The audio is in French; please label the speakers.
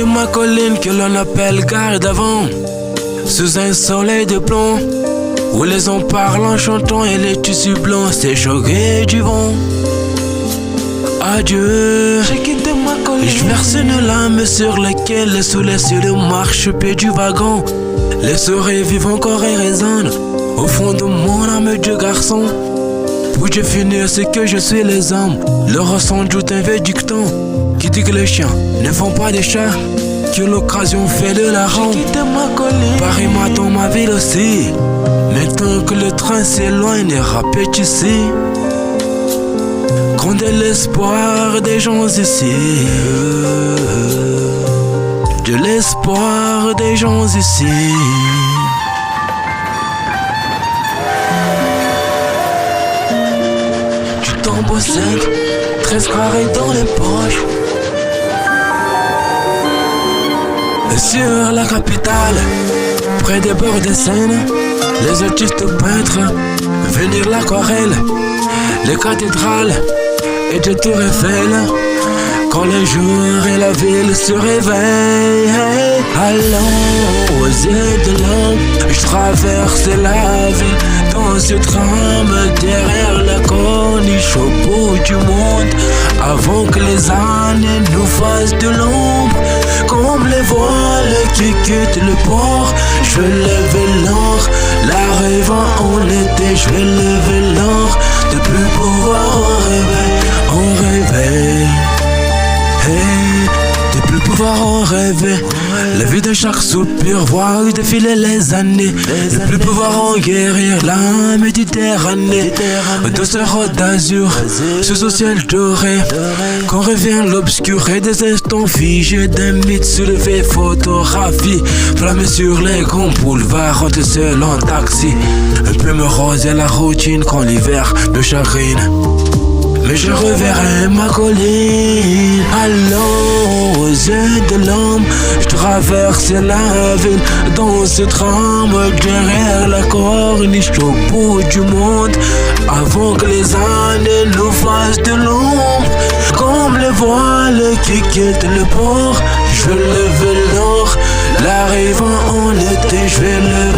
Speaker 1: ma colline que l'on appelle gare d'avant, sous un soleil de plomb, où les hommes parlent en chantant et les tissus blancs s'échauffent du vent. Adieu, j'ai quitté ma colline. Je verse une lame sur laquelle les soleils sur le marchepied du wagon. Les sourires vivent encore et résonnent au fond de mon âme de garçon. Pour définir ce que je suis, les hommes leur ressentent un vieux dicton qui dit que les chiens ne font pas des chats, que l'occasion fait de la ronde. J'ai quitté ma colline, Paris m'attend, ma ville aussi. Maintenant que le train s'éloigne et rapetissait, grand est l'espoir des gens ici, de l'espoir des gens ici. Du tambour sec, 13 carrés dans les poches. Et sur la capitale, près des bords des Seines, les artistes peintres, venir l'aquarelle, les cathédrales et des tours Eiffel. Quand le jour et la ville se réveillent, allons aux yeux de l'homme, je traverse la ville dans ce tram derrière la corniche au bout du monde, avant que les années nous fassent de l'ombre. Comme les voiles qui quittent le port, je vais lever l'or, l'arrivant en été, je vais lever l'or, de plus pouvoir en rêver. De plus pouvoir en rêver. La vie de chaque soupir, voir défiler les années. De plus pouvoir en guérir la Méditerranée. Douceur d'azur, sous au ciel doré. Quand revient l'obscur et des instants figés, des mythes soulevés, photographies flammées sur les grands boulevards, rentre seul en taxi. Un peu me roser la routine quand l'hiver me chagrine. Mais je reverrai ma colline. Allons aux yeux de l'homme, je traverse la ville dans ce tram derrière la corniche au bout du monde, avant que les années nous fassent de l'ombre. Comme les voiles qui quittent le port, je vais lever l'or, l'arrivant en été, je vais lever